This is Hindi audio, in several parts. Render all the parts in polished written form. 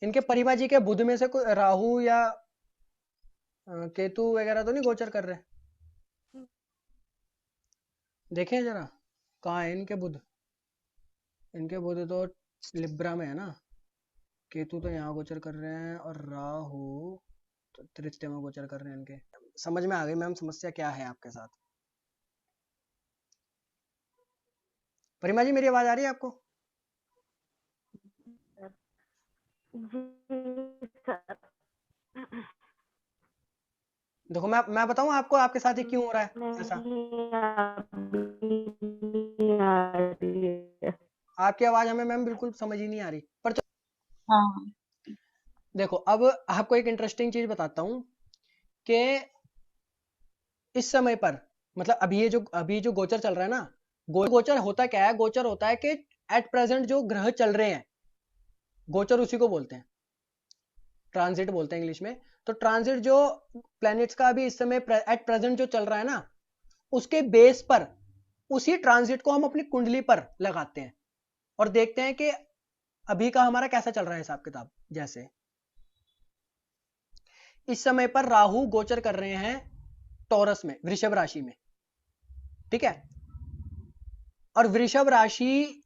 इनके परिवा जी के बुध में से कोई राहु या केतु वगैरह तो नहीं गोचर कर रहे? देखें जरा, कहाँ है इनके बुध? इनके बुध तो लिब्रा में है ना। केतु तो यहाँ गोचर कर रहे हैं और राहु तो तृतीय में गोचर कर रहे हैं इनके। समझ में आ गई मैम समस्या क्या है आपके साथ? परिमा जी मेरी आवाज आ रही है आपको? जी सर। देखो मैं बताऊं आपको आपके साथ ये क्यों हो रहा है ऐसा? नहीं, नहीं आ रही है। आपकी आवाज हमें मैम बिल्कुल समझ ही नहीं आ रही, पर हाँ। देखो अब आपको एक इंटरेस्टिंग चीज बताता हूँ कि इस समय पर, मतलब अभी जो गोचर चल रहा है ना, गोचर होता क्या है? गोचर होता है कि एट प्रेजेंट जो ग्रह चल रहे हैं, गोचर उसी को बोलते हैं, ट्रांजिट बोलते हैं इंग्लिश में। तो ट्रांजिट जो प्लैनेट्स का अभी इस समय एट प्रेजेंट जो चल रहा है ना, उसके बेस पर उसी ट्रांजिट को हम अपनी कुंडली पर लगाते हैं और देखते हैं कि अभी का हमारा कैसा चल रहा है हिसाब किताब। जैसे इस समय पर राहु गोचर कर रहे हैं टॉरस में, वृषभ राशि में, ठीक है। और वृषभ राशि,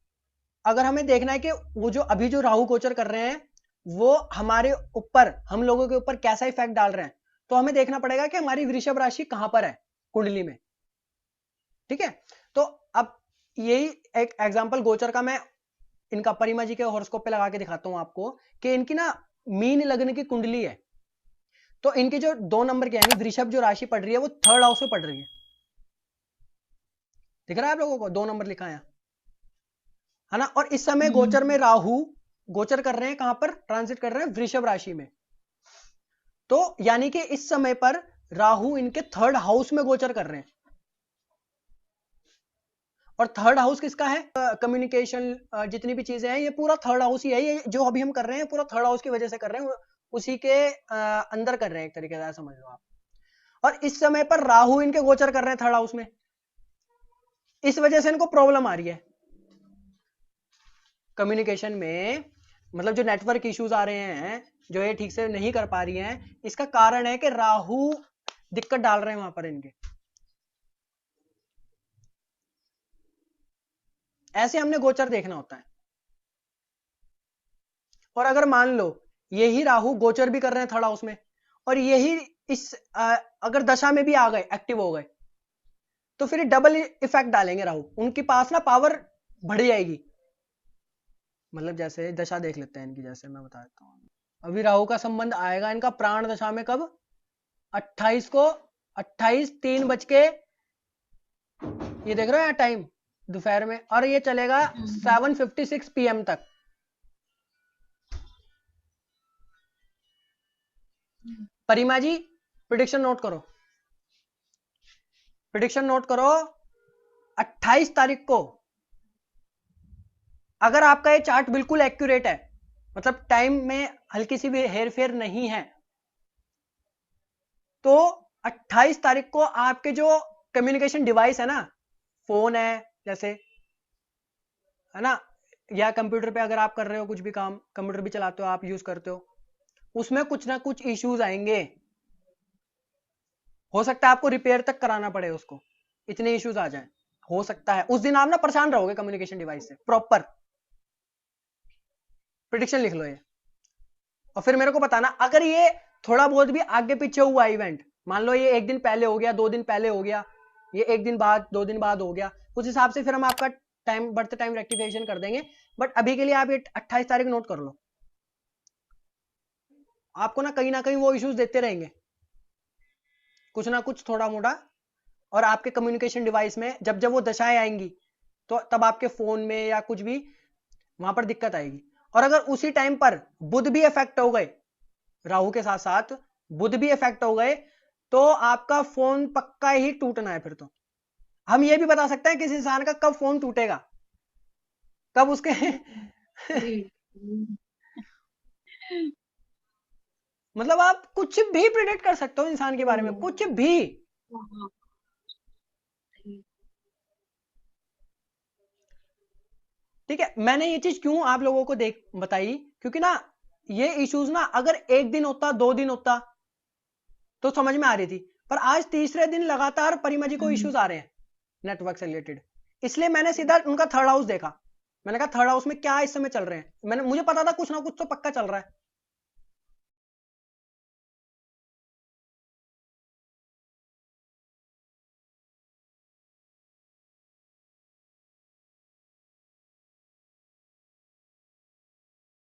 अगर हमें देखना है कि वो जो अभी जो राहु गोचर कर रहे हैं वो हमारे ऊपर, हम लोगों के ऊपर कैसा इफेक्ट डाल रहे हैं, तो हमें देखना पड़ेगा कि हमारी वृषभ राशि कहां पर है कुंडली में, ठीक है। तो अब यही एक एग्जांपल गोचर का मैं इनका परिमा जी के हॉरोस्कोप पे लगा के दिखाता हूं आपको कि इनकी ना मीन लग्न की कुंडली है। तो इनकी जो 2 नंबर की यानी वृषभ जो राशि पड़ रही है वो थर्ड हाउस में पड़ रही है। दिख रहा है आप लोगों को? 2 नंबर लिखा है ना। और इस समय गोचर में राहु गोचर कर रहे हैं कहां पर? ट्रांजिट कर रहे हैं वृषभ राशि में। तो यानी कि इस समय पर राहु इनके थर्ड हाउस में गोचर कर रहे हैं। और थर्ड हाउस किसका है? कम्युनिकेशन, जितनी भी चीजें हैं ये पूरा थर्ड हाउस ही है। ये जो अभी हम कर रहे हैं पूरा थर्ड हाउस की वजह से कर रहे हैं, उसी के अंदर कर रहे हैं एक तरीके से, समझ लो आप। और इस समय पर राहु इनके गोचर कर रहे हैं थर्ड हाउस में, इस वजह से इनको प्रॉब्लम आ रही है कम्युनिकेशन में। मतलब जो नेटवर्क इश्यूज आ रहे हैं, जो ये ठीक से नहीं कर पा रही हैं, इसका कारण है कि राहु दिक्कत डाल रहे हैं वहां पर इनके। ऐसे हमने गोचर देखना होता है। और अगर मान लो यही राहु गोचर भी कर रहे हैं थर्ड हाउस में, और यही इस अगर दशा में भी आ गए, एक्टिव हो गए, तो फिर डबल इफेक्ट डालेंगे राहु। उनके पास ना पावर बढ़ जाएगी। मतलब जैसे दशा देख लेते हैं इनकी, जैसे मैं बता देता हूँ। अभी राहु का संबंध आएगा इनका प्राण दशा में कब? 28 को, 28:03 ये देख रहे हो टाइम, दोपहर में, और ये चलेगा 7:56 PM तक। परिमा जी प्रिडिक्शन नोट करो, प्रिडिक्शन नोट करो। 28 तारीख को अगर आपका ये चार्ट बिल्कुल एक्यूरेट है, मतलब टाइम में हल्की सी भी हेर फेर नहीं है, तो 28 तारीख को आपके जो कम्युनिकेशन डिवाइस है ना, फोन है जैसे, है ना, या कंप्यूटर पे अगर आप कर रहे हो कुछ भी काम, कंप्यूटर भी चलाते हो आप, यूज करते हो, उसमें कुछ ना कुछ इश्यूज आएंगे। हो सकता है आपको रिपेयर तक कराना पड़े उसको, इतने इश्यूज आ जाएं। हो सकता है उस दिन आप ना परेशान रहोगे कम्युनिकेशन डिवाइस से। प्रॉपर प्रिडिक्शन लिख लो ये, और फिर मेरे को बताना अगर ये थोड़ा बहुत भी आगे पीछे हुआ इवेंट, मान लो ये 1 दिन पहले हो गया, 2 दिन पहले हो गया, ये 1 दिन बाद 2 दिन बाद हो गया, उस हिसाब से फिर हम आपका टाइम, बढ़ते टाइम रेक्टिफिकेशन कर देंगे। बट अभी के लिए आप ये 28 तारीख नोट कर लो। आपको ना कहीं वो इश्यूज देते रहेंगे, कुछ ना कुछ थोड़ा मोड़ा। और आपके कम्युनिकेशन डिवाइस में जब जब वो दशाएं आएंगी, तो तब आपके फोन में या कुछ भी वहां पर दिक्कत आएगी। और अगर उसी टाइम पर बुध भी इफेक्ट हो गए, राहु के साथ साथ बुध भी इफेक्ट हो गए, तो आपका फोन पक्का ही टूटना है फिर तो। हम ये भी बता सकते हैं किस इंसान का कब फोन टूटेगा, कब उसके मतलब आप कुछ भी प्रिडिक्ट कर सकते हो इंसान के बारे में, कुछ भी। ठीक है, मैंने ये चीज क्यों आप लोगों को देख बताई, क्योंकि ना ये इश्यूज ना अगर एक दिन होता 2 दिन होता तो समझ में आ रही थी, पर आज तीसरे दिन लगातार परिमा जी को इश्यूज आ रहे हैं नेटवर्क से रिलेटेड। इसलिए मैंने सीधा उनका थर्ड हाउस देखा, मैंने कहा थर्ड हाउस में क्या इस समय चल रहे हैं, मुझे पता था कुछ ना कुछ तो पक्का चल रहा है।